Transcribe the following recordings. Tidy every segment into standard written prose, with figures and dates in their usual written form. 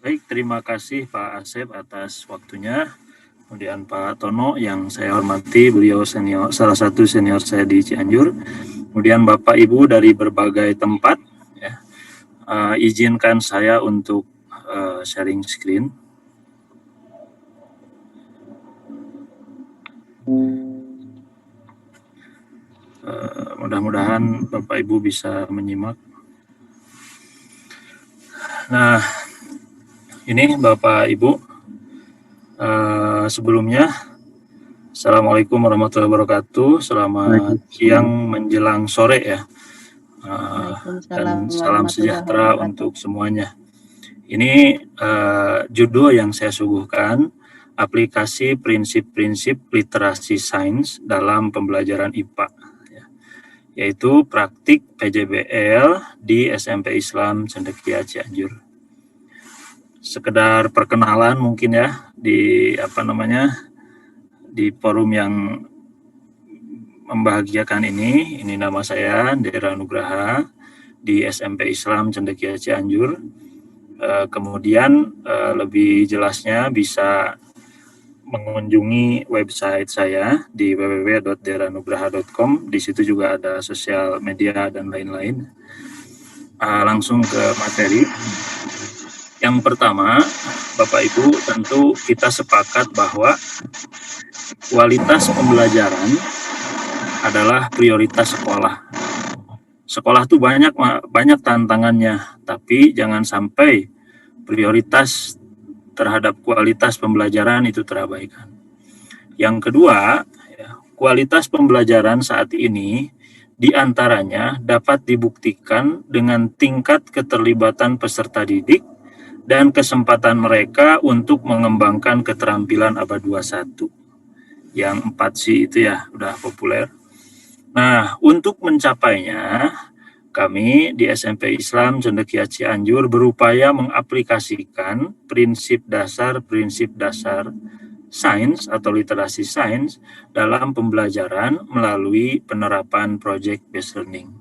Baik, terima kasih Pak Asep atas waktunya. Kemudian Pak Tono yang saya hormati, beliau senior, salah satu senior saya di Cianjur. Kemudian Bapak Ibu dari berbagai tempat, ya, izinkan saya untuk sharing screen. Mudah-mudahan Bapak Ibu bisa menyimak. Nah, ini Bapak Ibu, sebelumnya Assalamualaikum warahmatullahi wabarakatuh. Selamat siang menjelang sore ya. Dan salam sejahtera untuk semuanya. Ini judul yang saya suguhkan, aplikasi prinsip-prinsip literasi sains dalam pembelajaran IPA, ya, yaitu praktik PJBL di SMP Islam Cendekia Cianjur. Sekedar perkenalan mungkin ya di di forum yang membahagiakan ini nama saya Dera Nugraha di SMP Islam Cendekia Cianjur. Kemudian lebih jelasnya bisa mengunjungi website saya di www.deranugraha.com. Di situ juga ada sosial media dan lain-lain. Langsung ke materi. Yang pertama, Bapak Ibu, tentu kita sepakat bahwa kualitas pembelajaran adalah prioritas sekolah. Sekolah tuh banyak tantangannya, tapi jangan sampai prioritas terhadap kualitas pembelajaran itu terabaikan. Yang kedua, kualitas pembelajaran saat ini diantaranya dapat dibuktikan dengan tingkat keterlibatan peserta didik dan kesempatan mereka untuk mengembangkan keterampilan abad 21. Yang 4C itu ya udah populer. Nah, untuk mencapainya, kami di SMP Islam Cendekia Cianjur berupaya mengaplikasikan prinsip dasar sains atau literasi sains dalam pembelajaran melalui penerapan project based learning.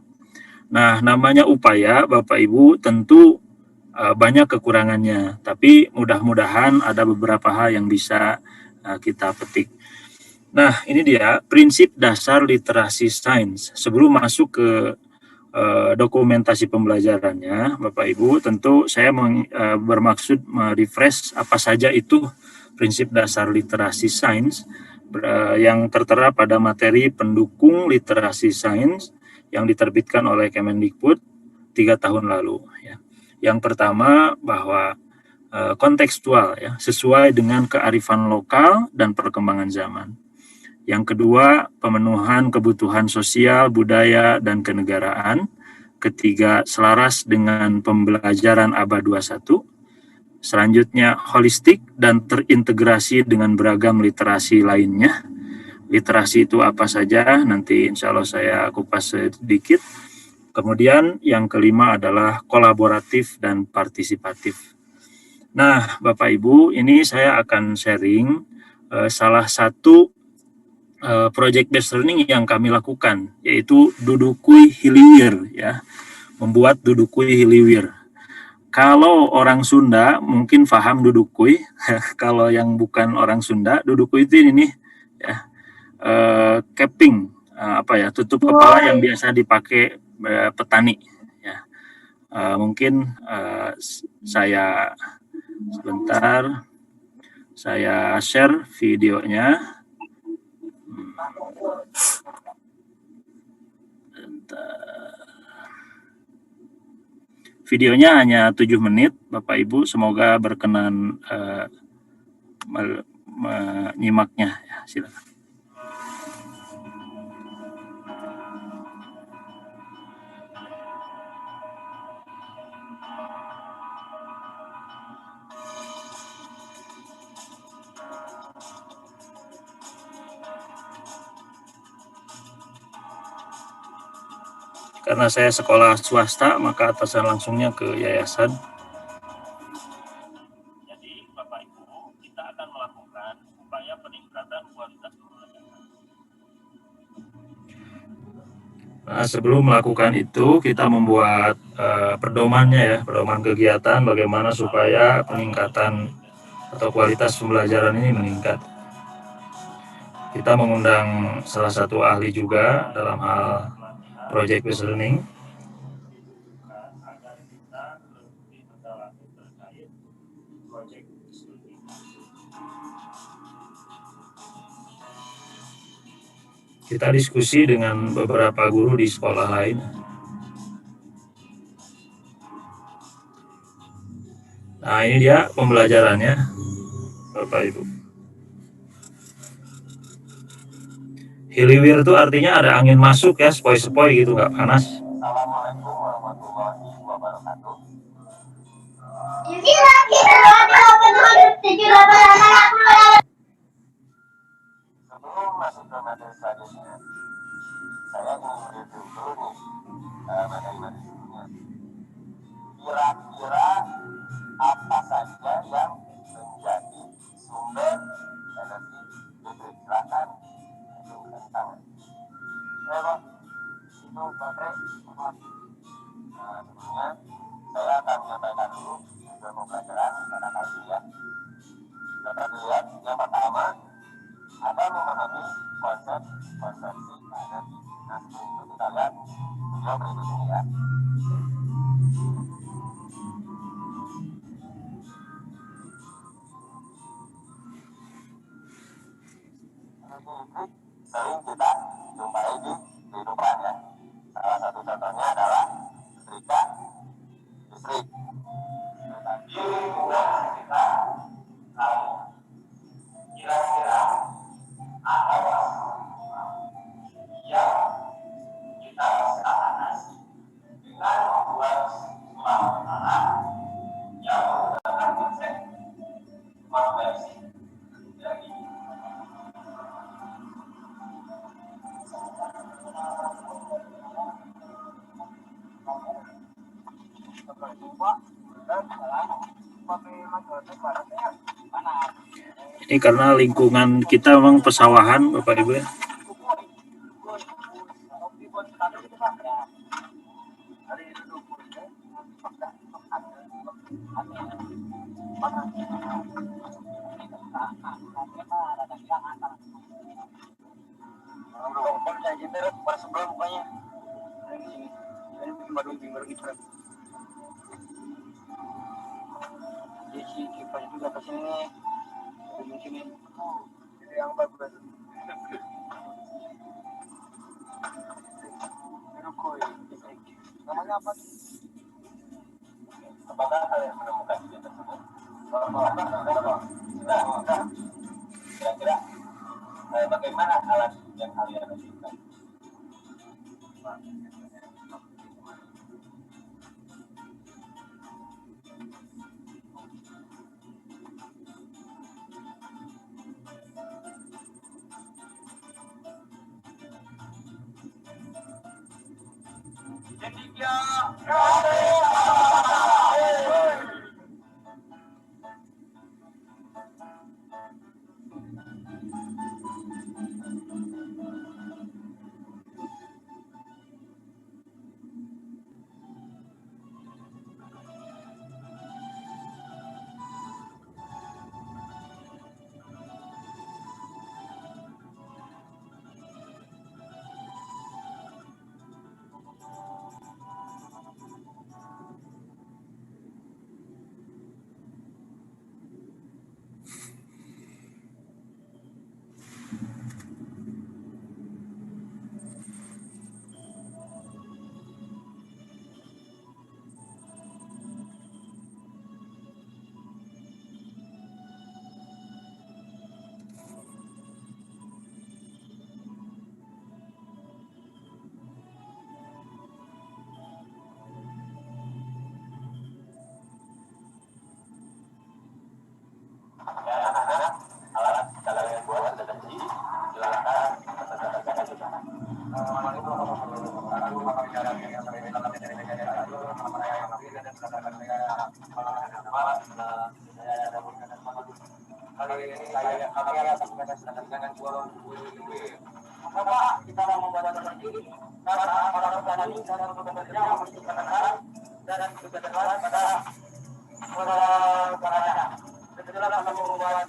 Nah, namanya upaya, Bapak Ibu, tentu banyak kekurangannya, tapi mudah-mudahan ada beberapa hal yang bisa kita petik. Nah, ini dia prinsip dasar literasi sains. Sebelum masuk ke dokumentasi pembelajarannya, Bapak Ibu, tentu saya bermaksud merefresh apa saja itu prinsip dasar literasi sains yang tertera pada materi pendukung literasi sains yang diterbitkan oleh Kemendikbud 3 tahun lalu. Ya. Yang pertama bahwa kontekstual, ya, sesuai dengan kearifan lokal dan perkembangan zaman. Yang kedua, pemenuhan kebutuhan sosial, budaya, dan kenegaraan. Ketiga, selaras dengan pembelajaran abad 21. Selanjutnya, holistik dan terintegrasi dengan beragam literasi lainnya. Literasi itu apa saja? Nanti insya Allah saya kupas sedikit. Kemudian yang kelima adalah kolaboratif dan partisipatif. Nah, Bapak Ibu, ini saya akan sharing salah satu project based learning yang kami lakukan, yaitu Dudukui Hiliwir, ya, membuat Dudukui Hiliwir. Kalau orang Sunda mungkin paham Dudukui, kalau yang bukan orang Sunda, Dudukui itu ini ya, capping, tutup kepala yang biasa dipakai petani. Ya. Mungkin saya sebentar, saya share videonya. Videonya hanya 7 menit, Bapak Ibu, semoga berkenan menyimaknya. Ya, silakan. Karena saya sekolah swasta, maka atasan langsungnya ke yayasan. Jadi, Bapak Ibu, kita akan melakukan upaya peningkatan kualitas pembelajaran. Nah, sebelum melakukan itu, kita membuat pedomannya ya, pedoman kegiatan bagaimana supaya peningkatan atau kualitas pembelajaran ini meningkat. Kita mengundang salah satu ahli juga dalam hal project based learning. Kita diskusi dengan beberapa guru di sekolah lain. Nah, ini dia pembelajarannya, Bapak Ibu. Hiliwir itu artinya ada angin masuk ya, sepoi-sepoi gitu, nggak panas. Assalamualaikum warahmatullahi wabarakatuh. Sebelum masuk ke materi selanjutnya, saya ingin mereview dulu nih materi-materinya. Kira-kira apa saja yang menjadi sumber energi listrik? Silakan hidupkan tangan. Pak, itu baterai. Nah, sebelumnya saya akan menyampaikan dulu tujuan pembelajaran pada kali ini ya. Dapat dilihat yang pertama ada memahami konsep konsepsi energi. Nah, sebelum itu kita lihat video berikut ini ya. Energi listrik sering kita jumpai di kehidupan ya. Salah satu contohnya adalah setrika listrik. Di lingkungan sekitar kamu, kira-kira apa yang kita bisa atasi dengan membuat sebuah alat yang menggunakan konsep konversi energi. Ini karena lingkungan kita memang pesawahan, Bapak Ibu ya. Namanya apa? Apakah kalian menemukan video tersebut? Nah, kira-kira bagaimana alat yang kalian lakukan? Alat kalian buat sudah jadi, silakan saudara-saudara juga. Kenapa kita mau membuat seperti ini? Karena orang-orang ini cara untuk bekerja mesti katakan dan kebetulan pada caranya. Kebetulan akan membuat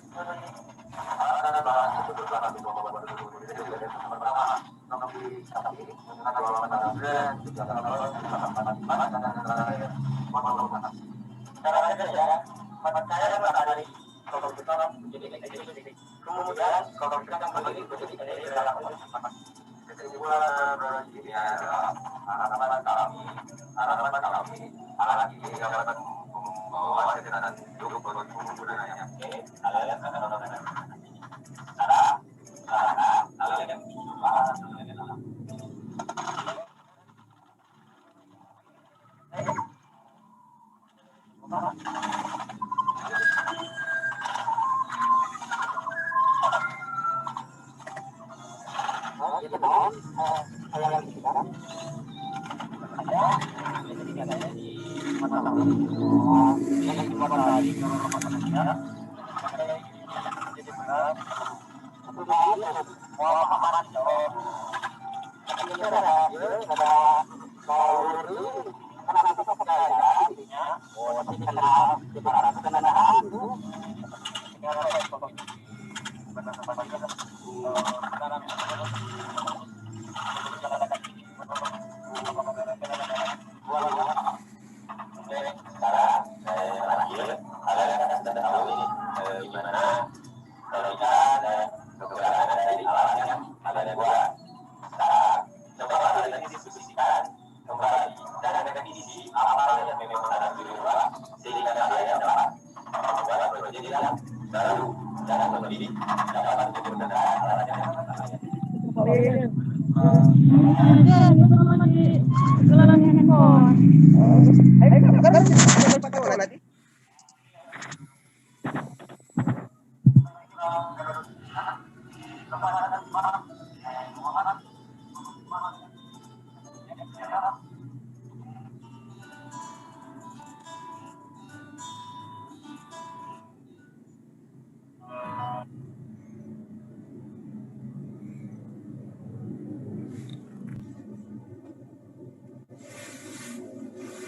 kemudian kalau kita kembali menjadi kesimpulan ini adalah harapan kami anak ini dapat membawa dan hidup budaya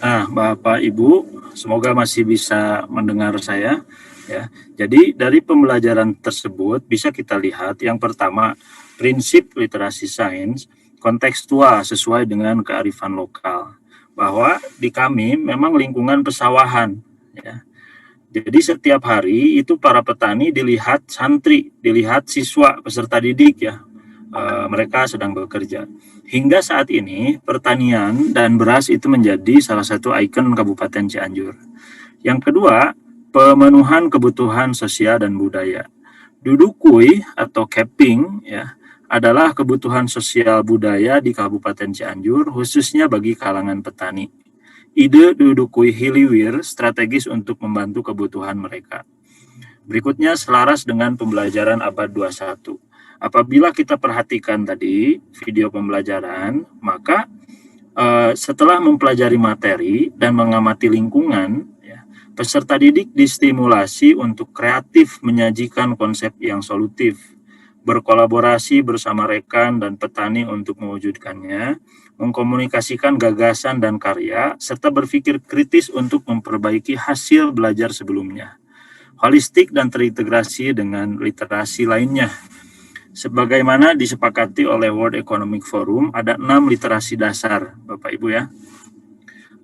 Nah, Bapak Ibu, semoga masih bisa mendengar saya ya. Jadi dari pembelajaran tersebut bisa kita lihat yang pertama, prinsip literasi sains kontekstual sesuai dengan kearifan lokal. Bahwa di kami memang lingkungan pesawahan ya. Jadi setiap hari itu para petani dilihat santri, dilihat siswa peserta didik ya. Mereka sedang bekerja. Hingga saat ini, pertanian dan beras itu menjadi salah satu ikon Kabupaten Cianjur. Yang kedua, pemenuhan kebutuhan sosial dan budaya. Dudukui atau capping ya adalah kebutuhan sosial budaya di Kabupaten Cianjur, khususnya bagi kalangan petani. Ide Dudukui Hiliwir strategis untuk membantu kebutuhan mereka. Berikutnya selaras dengan pembelajaran abad 21. Apabila kita perhatikan tadi video pembelajaran, maka setelah mempelajari materi dan mengamati lingkungan, ya, peserta didik distimulasi untuk kreatif menyajikan konsep yang solutif, berkolaborasi bersama rekan dan petani untuk mewujudkannya, mengkomunikasikan gagasan dan karya, serta berpikir kritis untuk memperbaiki hasil belajar sebelumnya. Holistik dan terintegrasi dengan literasi lainnya. Sebagaimana disepakati oleh World Economic Forum, ada 6 literasi dasar, Bapak Ibu ya.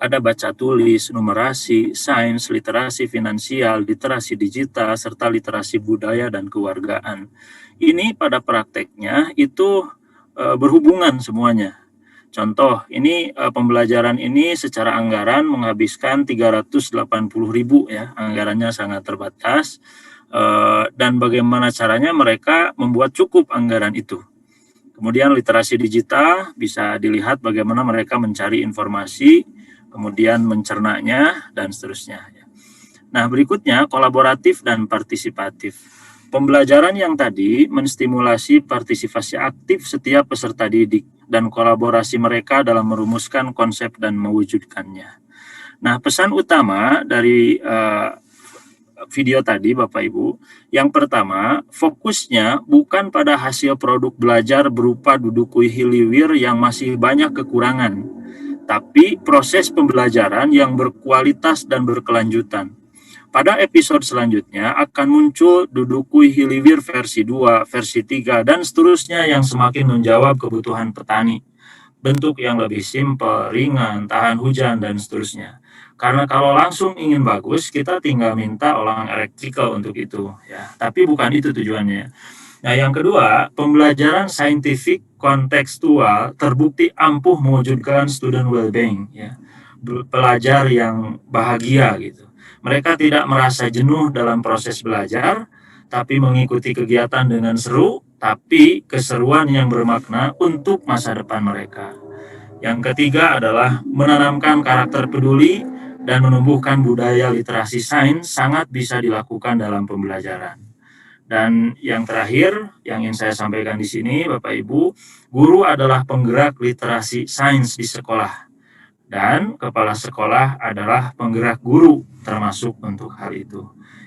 Ada baca tulis, numerasi, sains, literasi finansial, literasi digital, serta literasi budaya dan kewargaan. Ini pada prakteknya itu berhubungan semuanya. Contoh, ini pembelajaran ini secara anggaran menghabiskan 380.000 ya, anggarannya sangat terbatas. Dan bagaimana caranya mereka membuat cukup anggaran itu. Kemudian literasi digital bisa dilihat bagaimana mereka mencari informasi, kemudian mencernanya, dan seterusnya. Nah, berikutnya kolaboratif dan partisipatif. Pembelajaran yang tadi menstimulasi partisipasi aktif setiap peserta didik dan kolaborasi mereka dalam merumuskan konsep dan mewujudkannya. Nah, pesan utama dari video tadi Bapak Ibu, yang pertama fokusnya bukan pada hasil produk belajar berupa Dudukui Hiliwir yang masih banyak kekurangan, tapi proses pembelajaran yang berkualitas dan berkelanjutan. Pada episode selanjutnya akan muncul Dudukui Hilivir versi 2, versi 3, dan seterusnya yang semakin menjawab kebutuhan petani. Bentuk yang lebih simpel, ringan, tahan hujan, dan seterusnya. Karena kalau langsung ingin bagus, kita tinggal minta orang elektrikal untuk itu. Ya. Tapi bukan itu tujuannya. Nah, yang kedua, pembelajaran saintifik kontekstual terbukti ampuh mewujudkan student well-being. Ya. Pelajar yang bahagia gitu. Mereka tidak merasa jenuh dalam proses belajar, tapi mengikuti kegiatan dengan seru, tapi keseruan yang bermakna untuk masa depan mereka. Yang ketiga adalah menanamkan karakter peduli dan menumbuhkan budaya literasi sains sangat bisa dilakukan dalam pembelajaran. Dan yang terakhir yang ingin saya sampaikan di sini, Bapak Ibu, guru adalah penggerak literasi sains di sekolah. Dan kepala sekolah adalah penggerak guru termasuk untuk hal itu.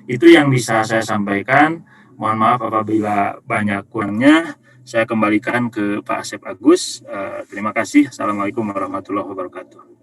Itu yang bisa saya sampaikan. Mohon maaf apabila banyak kurangnya. Saya kembalikan ke Pak Asep Agus. Terima kasih. Assalamualaikum warahmatullahi wabarakatuh.